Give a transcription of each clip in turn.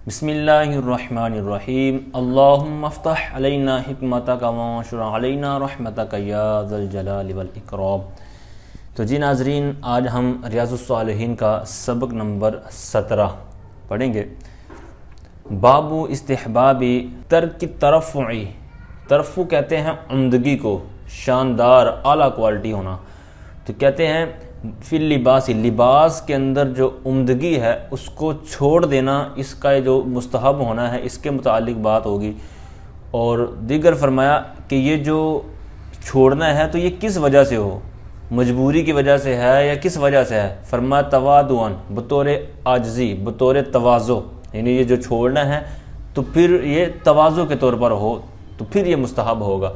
بسم اللہ الرحمن الرحیم اللہم افتح علینا حکمتک وانشر علینا رحمتک یا ذا الجلال والاکرام۔ تو جی ناظرین، آج ہم ریاض الصالحین کا سبق نمبر 17 پڑھیں گے۔ باب استحباب ترک ترفعی، ترفع کہتے ہیں عمدگی کو، شاندار اعلیٰ کوالٹی ہونا۔ تو کہتے ہیں فی اللباس، لباس کے اندر جو عمدگی ہے اس کو چھوڑ دینا، اس کا جو مستحب ہونا ہے اس کے متعلق بات ہوگی۔ اور دیگر فرمایا کہ یہ جو چھوڑنا ہے تو یہ کس وجہ سے ہو، مجبوری کی وجہ سے ہے یا کس وجہ سے ہے؟ فرمایا تواضعاً، بطور عاجزی، بطور تواضع، یعنی یہ جو چھوڑنا ہے تو پھر یہ تواضع کے طور پر ہو تو پھر یہ مستحب ہوگا۔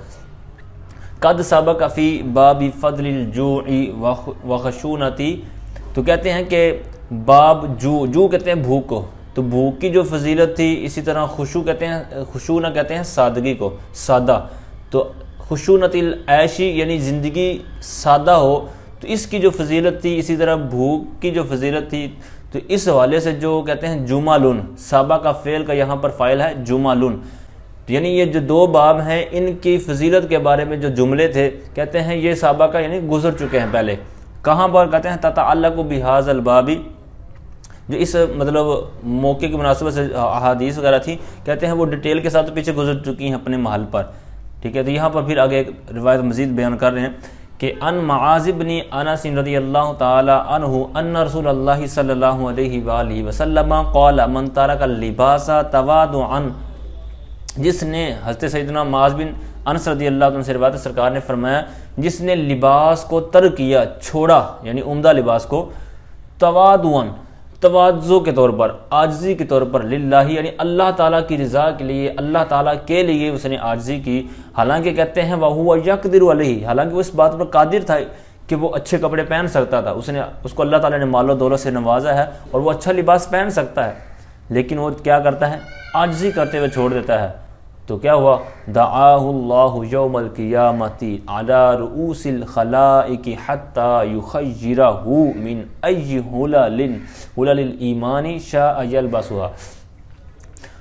قد سبق فی باب فضل الجوع وخشونتی، تو کہتے ہیں کہ باب جو کہتے ہیں بھوک کو، تو بھوک کی جو فضیلت تھی، اسی طرح خشونہ کہتے ہیں سادگی کو، سادہ، تو خشونت العیشی یعنی زندگی سادہ ہو تو اس کی جو فضیلت تھی، اسی طرح بھوک کی جو فضیلت تھی، تو اس حوالے سے جو کہتے ہیں جمالن، سابا کا فعل کا یہاں پر فاعل ہے جمالن، یعنی یہ جو دو باب ہیں ان کی فضیلت کے بارے میں جو جملے تھے کہتے ہیں یہ سابقہ یعنی گزر چکے ہیں پہلے۔ کہاں پر کہتے ہیں تتعلق بہذا الباب، جو اس مطلب موقع کی مناسبت سے احادیث وغیرہ تھی کہتے ہیں وہ ڈیٹیل کے ساتھ پیچھے گزر چکی ہیں اپنے محل پر، ٹھیک ہے۔ تو یہاں پر پھر آگے ایک روایت مزید بیان کر رہے ہیں کہ ان معاذ بن انس رضی اللہ تعالی عنہ ان رسول اللہ صلی اللہ علیہ وآلہ وسلم قال من ترک اللباس تواضعا، جس نے حضرت سیدنا معاذ بن انس رضی اللہ عنہ سے روایت سرکار نے فرمایا جس نے لباس کو ترک کیا، چھوڑا، یعنی عمدہ لباس کو، تواضعاً، تواضع کے طور پر، عاجزی کے طور پر، للہ یعنی اللہ تعالیٰ کی رضا کے لیے، اللہ تعالیٰ کے لیے اس نے عاجزی کی، حالانکہ کہتے ہیں وَهُوَ يَقْدِرُ عَلَيْهِ، حالانکہ وہ اس بات پر قادر تھا کہ وہ اچھے کپڑے پہن سکتا تھا، اس کو اللہ تعالیٰ نے مال و دولت سے نوازا ہے اور وہ اچھا لباس پہن سکتا ہے، لیکن وہ کیا کرتا ہے؟ عاجزی کرتے ہوئے چھوڑ دیتا ہے۔ تو کیا ہوا؟ دعاہ اللہ یوم القیامت علی رؤوس الخلائق حتی یخیرہ من ای حلل الایمان شاء یلبسها،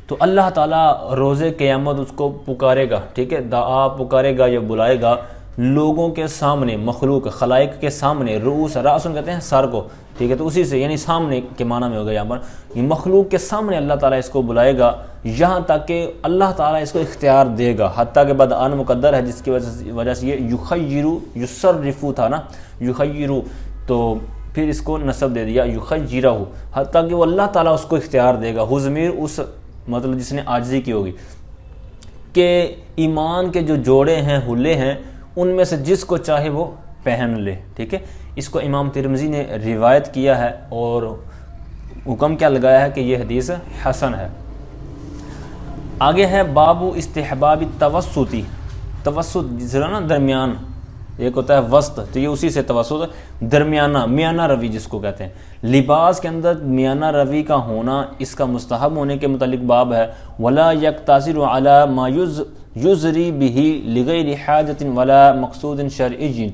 تو اللہ تعالیٰ روز قیامت اس کو پکارے گا، ٹھیک ہے، دعا پکارے گا یا بلائے گا لوگوں کے سامنے، مخلوق خلائق کے سامنے، رؤوس رأسن کہتے ہیں سر کو، ٹھیک ہے، تو اسی سے یعنی سامنے کے معنی میں ہوگا یہاں پر، یہ مخلوق کے سامنے اللہ تعالیٰ اس کو بلائے گا یہاں تک کہ اللہ تعالیٰ اس کو اختیار دے گا، حتیٰ کہ بعد آن مقدر ہے جس کی وجہ سے یہ یخیرو، یصرفو تھا نا، یخیرو، تو پھر اس کو نصب دے دیا یخیرہ، حتیٰ کہ وہ اللہ تعالیٰ اس کو اختیار دے گا، ضمیر اس مطلب جس نے عاجزی کی ہوگی، کہ ایمان کے جو جوڑے ہیں، حلے ہیں، ان میں سے جس کو چاہے وہ پہن لے، ٹھیک ہے۔ اس کو امام ترمذی نے روایت کیا ہے اور حکم کیا لگایا ہے کہ یہ حدیث حسن ہے۔ آگے ہے باب استحباب توسطی، توسط جس طرح نا درمیان، ایک ہوتا ہے وسط، تو یہ اسی سے توسط، درمیانہ، میانہ روی جس کو کہتے ہیں، لباس کے اندر میانہ روی کا ہونا اس کا مستحب ہونے کے متعلق باب ہے۔ ولا یقتصر علی ما یزری بہ لغیر حاجت ولا مقصود شرعی،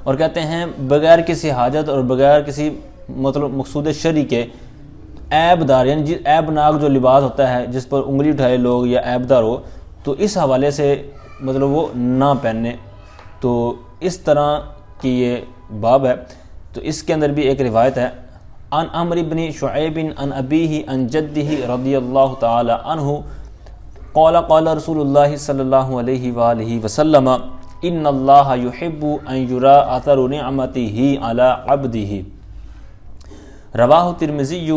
اور کہتے ہیں بغیر کسی حاجت اور بغیر کسی مطلب مقصود شرعی کے عیب دار، یعنی عیب ناک جو لباس ہوتا ہے جس پر انگلی اٹھائے لوگ یا عیب دار ہو، تو اس حوالے سے مطلب وہ نہ پہننے، تو اس طرح کی یہ باب ہے۔ تو اس کے اندر بھی ایک روایت ہے عن عمرو بن شعیب عن ابیہ عن جدہ رضی اللہ تعالی عنہ قال قال رسول اللہ صلی اللہ علیہ وآلہ وسلم ان اللہ یحب ان یری اثر نعمتہ علی عبدہ، رواہ ترمذی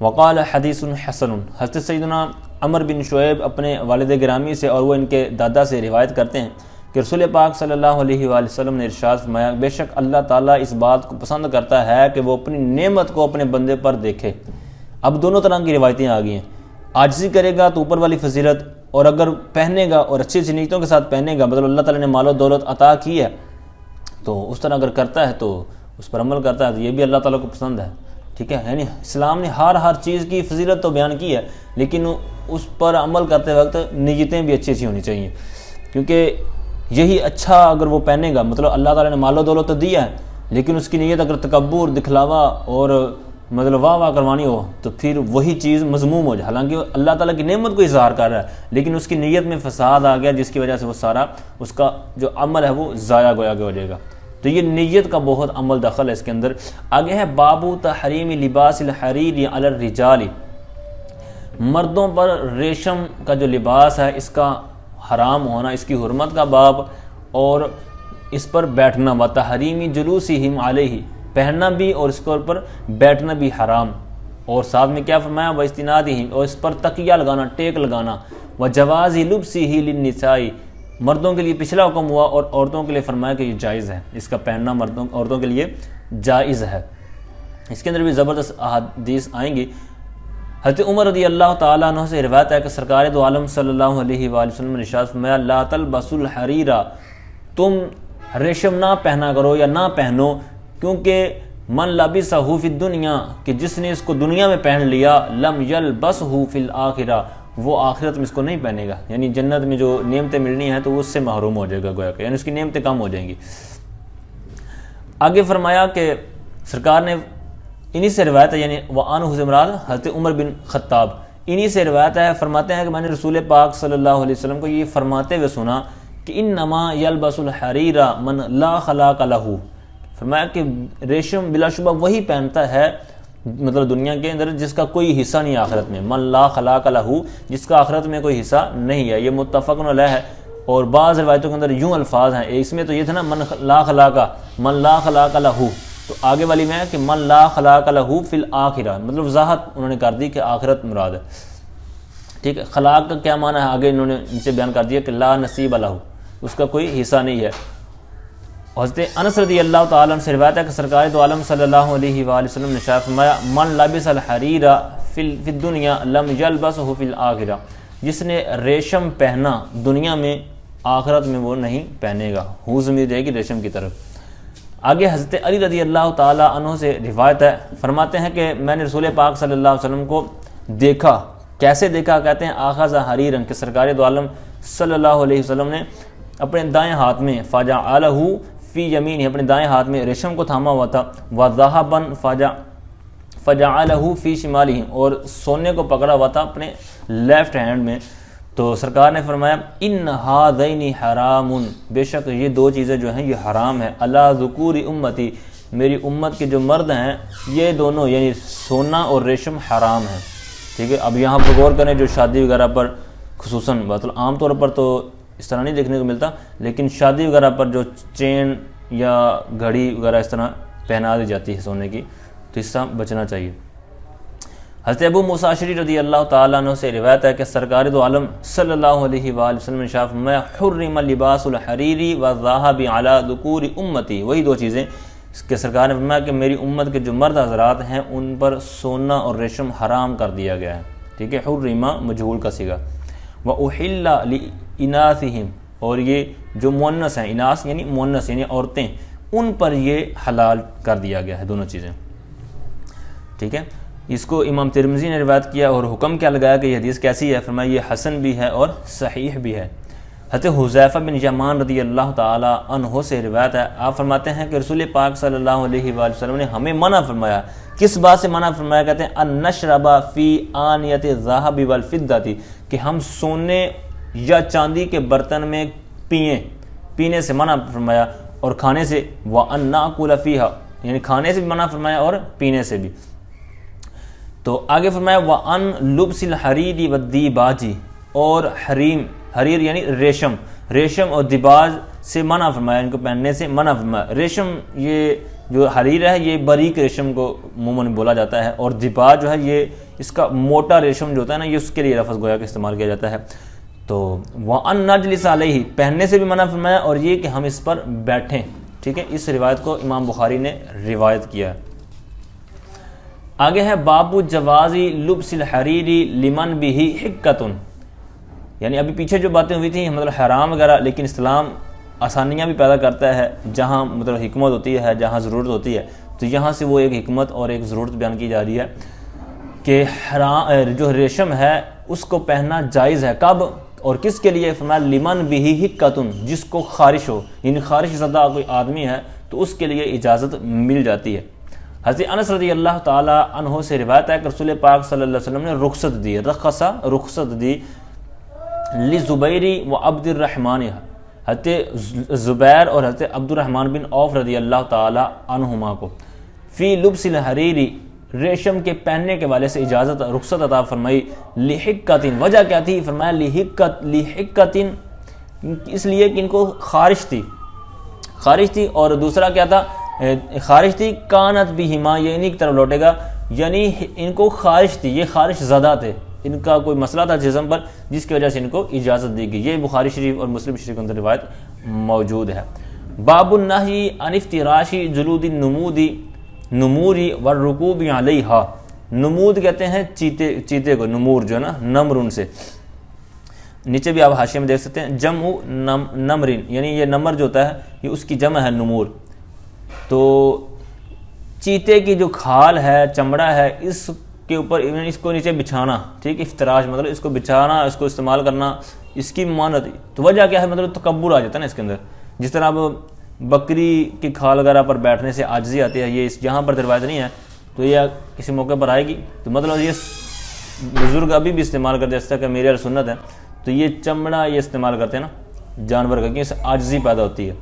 وقال حدیث حسن۔ حضرت سیدنا عمر بن شعیب اپنے والد گرامی سے اور وہ ان کے دادا سے روایت کرتے ہیں کہ رسول پاک صلی اللہ علیہ وآلہ وسلم نے ارشاد فرمایا بے شک اللہ تعالیٰ اس بات کو پسند کرتا ہے کہ وہ اپنی نعمت کو اپنے بندے پر دیکھے۔ اب دونوں طرح کی روایتیں آ گئی ہیں، عاجزی کرے گا تو اوپر والی فضیلت، اور اگر پہنے گا اور اچھی اچھی نیتوں کے ساتھ پہنے گا، مطلب اللہ تعالیٰ نے مال و دولت عطا کی ہے تو اس طرح اگر کرتا ہے تو اس پر عمل کرتا ہے تو یہ بھی اللہ تعالیٰ کو پسند ہے، ٹھیک ہے۔ یعنی اسلام نے ہر چیز کی فضیلت تو بیان کی ہے، لیکن اس پر عمل کرتے وقت نیتیں بھی اچھی اچھی ہونی چاہیے، کیونکہ یہی اچھا اگر وہ پہنے گا، مطلب اللہ تعالیٰ نے مال و دولت تو دیا ہے لیکن اس کی نیت اگر تکبر، دکھلاوا اور مطلب واہ واہ کروانی ہو تو پھر وہی چیز مذموم ہو جائے، حالانکہ اللہ تعالیٰ کی نعمت کو اظہار کر رہا ہے لیکن اس کی نیت میں فساد آ گیا جس کی وجہ سے وہ سارا اس کا جو عمل ہے وہ ضائع گویا کہ ہو جائے گا۔ تو یہ نیت کا بہت عمل دخل ہے اس کے اندر۔ آگے ہے بابو تحریم لباس الحریر علی الرجال، مردوں پر ریشم کا جو لباس ہے اس کا حرام ہونا، اس کی حرمت کا باب، اور اس پر بیٹھنا، و تحریم جلوسہم علیہ، پہننا بھی اور اس کے اوپر بیٹھنا بھی حرام، اور ساتھ میں کیا فرمایا و استنادہم، اور اس پر تکیہ لگانا، ٹیک لگانا، و جواز لبسہ للنساء، مردوں کے لیے پچھلا حکم ہوا اور عورتوں کے لیے فرمایا کہ یہ جائز ہے، اس کا پہننا عورتوں کے لیے جائز ہے۔ اس کے اندر بھی زبردست احادیث آئیں گی۔ حضرت عمر رضی اللہ تعالیٰ عنہ سے روایت ہے کہ سرکار دو عالم صلی اللہ علیہ وآلہ وسلم نے ارشاد فرمایا لا تلبسوا الحریر، تم ریشم نہ پہنا کرو یا نہ پہنو، کیونکہ من لبسہ فی الدنیا، کہ جس نے اس کو دنیا میں پہن لیا، لم یلبسہ فی الآخرہ، وہ آخرت میں اس کو نہیں پہنے گا، یعنی جنت میں جو نعمتیں ملنی ہیں تو وہ اس سے محروم ہو جائے گا گویا کہ، یعنی اس کی نعمتیں کم ہو جائیں گی۔ آگے فرمایا کہ سرکار نے انہی سے روایت ہے، یعنی وعنہ سے مراد حضرت عمر بن خطاب، انہی سے روایت ہے، فرماتے ہیں کہ میں نے رسول پاک صلی اللہ علیہ وسلم کو یہ فرماتے ہوئے سنا کہ انما یلبس الحریر من لا خلاق لہ، فرمایا کہ ریشم بلا شبہ وہی پہنتا ہے مطلب دنیا کے اندر جس کا کوئی حصہ نہیں ہے آخرت میں، من لا خلاق لہ، جس کا آخرت میں کوئی حصہ نہیں ہے۔ یہ متفق علیہ ہے، اور بعض روایتوں کے اندر یوں الفاظ ہیں، اس میں تو یہ تھا نا من لا خلاق لہ، تو آگے والی میں ہے کہ من لا خلاق لہ فی الآخرہ، مطلب وضاحت انہوں نے کر دی کہ آخرت مراد ہے، ٹھیک ہے۔ خلاق کا کیا معنی ہے آگے انہوں نے ان سے بیان کر دیا کہ لا نصیب لہ، اس کا کوئی حصہ نہیں ہے۔ حضرت انس رضی اللہ تعالیٰ عنہ سے روایت ہے کہ سرکار دو عالم صلی اللہ علیہ وآلہ وسلم نے ارشاد فرمایا من لبس الحریر فی الدنیا لم یلبسہ فی الآخرہ، جس نے ریشم پہنا دنیا میں آخرت میں وہ نہیں پہنے گا، ہو ضمیر جائے گی ریشم کی طرف۔ آگے حضرت علی رضی اللہ تعالیٰ عنہ سے روایت ہے، فرماتے ہیں کہ میں نے رسول پاک صلی اللہ علیہ وسلم کو دیکھا، کیسے دیکھا؟ کہتے ہیں اخذ حریرا، کہ سرکار دو عالم صلی اللہ علیہ وسلم نے اپنے دائیں ہاتھ میں فجعلہ فی یمینہ، اپنے دائیں ہاتھ میں ریشم کو تھاما ہوا تھا، وذہبا فجعلہ فی شمالہ، اور سونے کو پکڑا ہوا تھا اپنے لیفٹ ہینڈ میں۔ تو سرکار نے فرمایا ان ہذین حرام، بے شک یہ دو چیزیں جو ہیں یہ حرام ہیں، علی ذکور امتی، میری امت کے جو مرد ہیں یہ دونوں یعنی سونا اور ریشم حرام ہیں، ٹھیک ہے۔ اب یہاں پر غور کریں، جو شادی وغیرہ پر خصوصاً مطلب عام طور پر تو اس طرح نہیں دیکھنے کو ملتا، لیکن شادی وغیرہ پر جو چین یا گھڑی وغیرہ اس طرح پہنا دی جاتی ہے سونے کی، تو اس سے بچنا چاہیے۔ حضرت ابو موسیٰ اشعری رضی اللہ تعالیٰ عنہ سے روایت ہے کہ سرکار دو عالم صلی اللہ علیہ وآلہ وسلم نے ارشاد فرمایا حرم لباس الحریر والذهب علی ذکور امتی، وہی دو چیزیں کہ سرکار نے فرمایا کہ میری امت کے جو مرد حضرات ہیں ان پر سونا اور ریشم حرام کر دیا گیا ہے، ٹھیک ہے۔ حرم مجہول کا صیغہ، وأحل لإناثهم، اور یہ جو مؤنث ہیں، اناث یعنی مؤنث یعنی عورتیں، ان پر یہ حلال کر دیا گیا ہے دونوں چیزیں، ٹھیک ہے۔ اس کو امام ترمذی نے روایت کیا اور حکم کیا لگایا کہ یہ حدیث کیسی ہے؟ فرمایا یہ حسن بھی ہے اور صحیح بھی ہے۔ حضرت حذیفہ بن یمان رضی اللہ تعالی عنہ سے روایت ہے، آپ فرماتے ہیں کہ رسول پاک صلی اللہ علیہ وآلہ وسلم نے ہمیں منع فرمایا، کس بات سے منع فرمایا؟ کہتے ہیں ان نشرب فی آنیۃ الذھب والفضۃ، کہ ہم سونے یا چاندی کے برتن میں پینے سے منع فرمایا، اور کھانے سے، وان ناکل فیھا، یعنی کھانے سے بھی منع فرمایا اور پینے سے بھی۔ تو آگے فرمایا وَأَن لُبْسِ الْحَرِيرِ وَالدِّيبَاجِ، اور حریر یعنی ریشم اور دیباج سے منع فرمایا، ان کو پہننے سے منع فرمایا۔ ریشم یہ جو حریر ہے یہ باریک ریشم کو عموماً بولا جاتا ہے، اور دیباج جو ہے یہ اس کا موٹا ریشم جو ہوتا ہے نا، یہ اس کے لیے لفظ گویا کہ استعمال کیا جاتا ہے۔ تو وَأَن نَجْلِسَ عَلَيْهِ، پہننے سے بھی منع فرمایا، اور یہ کہ ہم اس پر بیٹھیں، ٹھیک ہے۔ اس روایت کو امام بخاری نے روایت کیا ہے۔ آگے ہے باب جوازی لبس الحریر لمن بہ حکۃ، یعنی ابھی پیچھے جو باتیں ہوئی تھیں مطلب حرام وغیرہ، لیکن اسلام آسانیاں بھی پیدا کرتا ہے، جہاں مطلب حکمت ہوتی ہے، جہاں ضرورت ہوتی ہے، تو یہاں سے وہ ایک حکمت اور ایک ضرورت بیان کی جا رہی ہے کہ جو ریشم ہے اس کو پہننا جائز ہے، کب اور کس کے لیے؟ فرمایا لمن بہ حکۃ، جس کو خارش ہو، یعنی خارش زدہ کوئی آدمی ہے تو اس کے لیے اجازت مل جاتی ہے۔ حضرت انس رضی اللہ تعالی عنہ سے روایت ہے کہ رسول پاک صلی اللہ علیہ وسلم نے رخصت دی، رخصت دی لزبیری و عبد الرحمن، حضرت زبیر اور حضرت عبد الرحمن بن عوف رضی اللہ تعالی عنہما کو، فی لبس الحریری، ریشم کے پہننے کے والے سے اجازت رخصت عطا فرمائی، لحکتن، وجہ کیا تھی؟ فرمایا لحکتن، اس لیے کہ ان کو خارش تھی، اور دوسرا کیا تھا؟ خارش تھی، کانت بہما، یہ انہی کی طرف لوٹے گا، یعنی ان کو خارش تھی، یہ خارش زدہ تھے، ان کا کوئی مسئلہ تھا جسم پر جس کی وجہ سے ان کو اجازت دی گئی۔ یہ بخاری شریف اور مسلم شریف کے اندر روایت موجود ہے۔ باب النہی عن افتراش جلود نموری والرکوب علیہا، نمود کہتے ہیں چیتے کو، نمور جو ہے نا نمر، ان سے نیچے بھی آپ حاشیے میں دیکھ سکتے ہیں، جمع نمرین، یعنی یہ نمر جو ہوتا ہے یہ اس کی جمع ہے نمور۔ تو چیتے کی جو کھال ہے، چمڑا ہے، اس کے اوپر اس کو نیچے بچھانا، ٹھیک، افتراش مطلب اس کو بچھانا، اس کو استعمال کرنا، اس کی مانت۔ تو وجہ کیا ہے؟ مطلب تکبر آ جاتا ہے نا اس کے اندر، جس طرح اب بکری کی کھال وغیرہ پر بیٹھنے سے عاجزی آتی ہے، یہ یہاں پر روایت نہیں ہے، تو یہ کسی موقع پر آئے گی، تو مطلب یہ بزرگ ابھی بھی استعمال کرتے ہیں، جیسا کہ میرے سنت ہے، تو یہ چمڑا یہ استعمال کرتے ہیں نا جانور کا، کہ اس سے عاجزی پیدا ہوتی ہے۔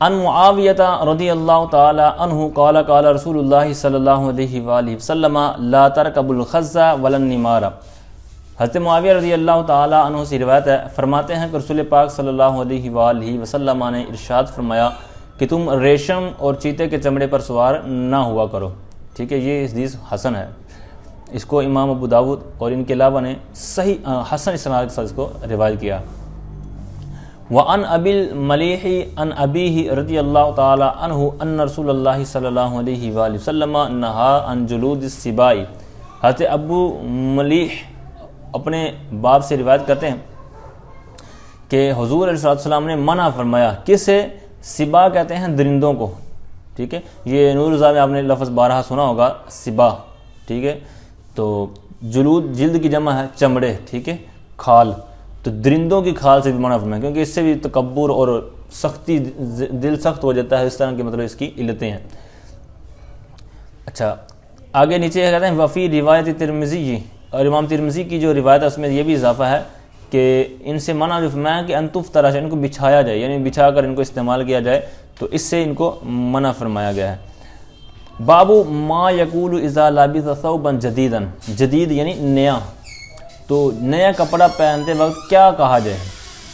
ان معاویہ رضی اللہ تعالی عنہ قال قال رسول اللہ صلی اللہ علیہ وآلہ وسلم لا ترکبوا الخز ولا النمار، حضرت معاویہ رضی اللہ تعالی عنہ سے روایت ہے، فرماتے ہیں کہ رسول پاک صلی اللہ علیہ وآلہ وسلم نے ارشاد فرمایا کہ تم ریشم اور چیتے کے چمڑے پر سوار نہ ہوا کرو، ٹھیک ہے۔ یہ حدیث حسن ہے، اس کو امام ابو داود اور ان کے علاوہ نے صحیح حسن اسناد کے ساتھ اس کو روایت کیا۔ وعن ابی الملیح عن ابیہ رضی اللہ تعالی عنہ ان رسول اللہ صلی اللہ علیہ وآلہ وسلم نہا عن جلود السباع، حضرت ابو ملیح اپنے باپ سے روایت کرتے ہیں کہ حضور علیہ السلام نے منع فرمایا، کس سے؟ سبا کہتے ہیں درندوں کو، ٹھیک ہے۔ یہ نور الزا میں آپ نے لفظ بارہا سنا ہوگا، سبا، ٹھیک ہے۔ تو جلود جلد کی جمع ہے چمڑے، ٹھیک ہے، کھال، تو درندوں کی کھال سے بھی منع فرمایا، کیونکہ اس سے بھی تکبر اور سختی، دل سخت ہو جاتا ہے، اس طرح کی مطلب اس کی علتیں ہیں۔ اچھا آگے نیچے کہتے ہیں وفی روایت ترمذی، اور امام ترمذی کی جو روایت ہے اس میں یہ بھی اضافہ ہے کہ ان سے منع جو فرمایا کہ ان تفترش، ان کو بچھایا جائے، یعنی بچھا کر ان کو استعمال کیا جائے، تو اس سے ان کو منع فرمایا گیا ہے۔ باب ما یقول اذا لبس ثوبا جدیدا، جدید یعنی نیا، تو نیا کپڑا پہنتے وقت کیا کہا جائے،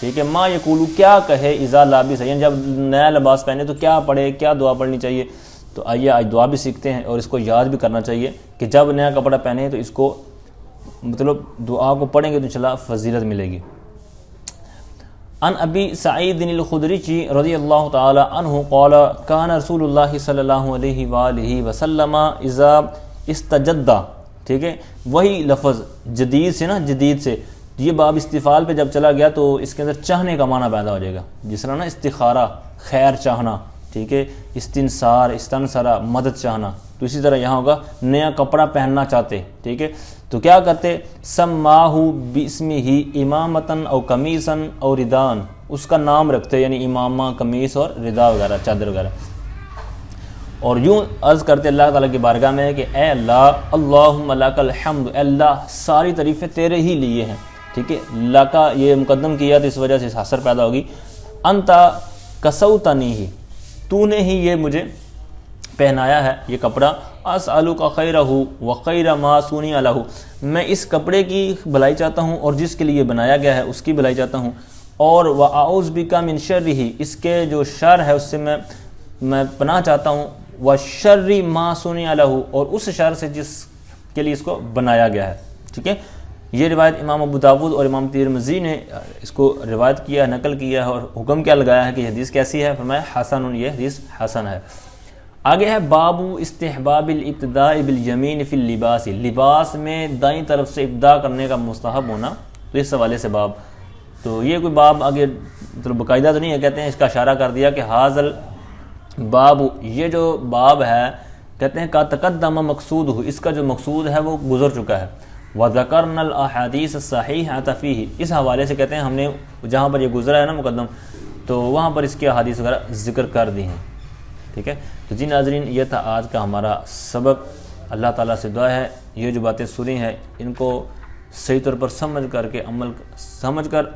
ٹھیک ہے۔ ما یقول کیا کہے، اذا لبس یعنی جب نیا لباس پہنے تو کیا پڑھے، کیا دعا پڑھنی چاہیے۔ تو آئیے آج دعا بھی سیکھتے ہیں اور اس کو یاد بھی کرنا چاہیے کہ جب نیا کپڑا پہنے تو اس کو مطلب دعا کو پڑھیں گے تو انشاءاللہ فضیلت ملے گی۔ ان ابی سعید الخدری رضی اللہ تعالی عنہ قال کان رسول اللہ صلی اللہ علیہ وآلہ وسلم اذا استجد، ٹھیک ہے، وہی لفظ جدید سے نا، جدید سے یہ باب استفعال پہ جب چلا گیا تو اس کے اندر چاہنے کا معنی پیدا ہو جائے گا، جس طرح نا استخارہ خیر چاہنا، ٹھیک ہے، استنصار استنصرہ مدد چاہنا، تو اسی طرح یہاں ہوگا نیا کپڑا پہننا چاہتے، ٹھیک ہے، تو کیا کرتے؟ سماہ باسمہ امامتن او قمیصن او ردان، اس کا نام رکھتے، یعنی امامہ، قمیص اور ردا وغیرہ، چادر وغیرہ، اور یوں عرض کرتے اللہ تعالیٰ کی بارگاہ میں کہ اے اللہ، اللہم لک الحمد، اے اللہ ساری تعریفیں تیرے ہی لیے ہیں، ٹھیک ہے، لکا یہ مقدم کیا تو اس وجہ سے حسر پیدا ہوگی، انت کسوتنی ہی، تو نے ہی یہ مجھے پہنایا ہے یہ کپڑا، اسألک خیرہ وخیر ما صنع لہ، میں اس کپڑے کی بھلائی چاہتا ہوں اور جس کے لیے بنایا گیا ہے اس کی بھلائی چاہتا ہوں، اور واعوذ بک من شرہ، اس کے جو شر ہے اس سے میں پناہ چاہتا ہوں، وشر ما صنع لہ، اور اس شر سے جس کے لیے اس کو بنایا گیا ہے، ٹھیک ہے۔ یہ روایت امام ابو داود اور امام ترمذی نے اس کو روایت کیا ہے، نقل کیا ہے، اور حکم کیا لگایا ہے کہ یہ حدیث کیسی ہے، فرمایا حسن، یہ حدیث حسن ہے۔ آگے ہے باب استحباب الابتداء بالیمین فی اللباس، لباس میں دائیں طرف سے ابتداء کرنے کا مستحب ہونا، تو اس حوالے سے باب، تو یہ کوئی باب آگے مطلب باقاعدہ تو نہیں ہے، کہتے ہیں اس کا اشارہ کر دیا کہ حاضل باب، یہ جو باب ہے کہتے ہیں کا تقدم مقصود ہو، اس کا جو مقصود ہے وہ گزر چکا ہے، وذکرنا الاحادیث الصحیحۃ فیہ، اس حوالے سے کہتے ہیں ہم نے جہاں پر یہ گزرا ہے نا مقدم، تو وہاں پر اس کی احادیث وغیرہ ذکر کر دی ہیں، ٹھیک ہے. تو جی ناظرین یہ تھا آج کا ہمارا سبق. اللہ تعالیٰ سے دعا ہے یہ جو باتیں سنی ہیں ان کو صحیح طور پر سمجھ کر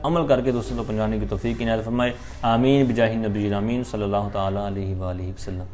عمل کر کے دوسروں کو پہنچانے کی توفیق عنایت فرمائے. آمین بجاہ نبی امین صلی اللہ تعالیٰ علیہ وآلہ وسلم.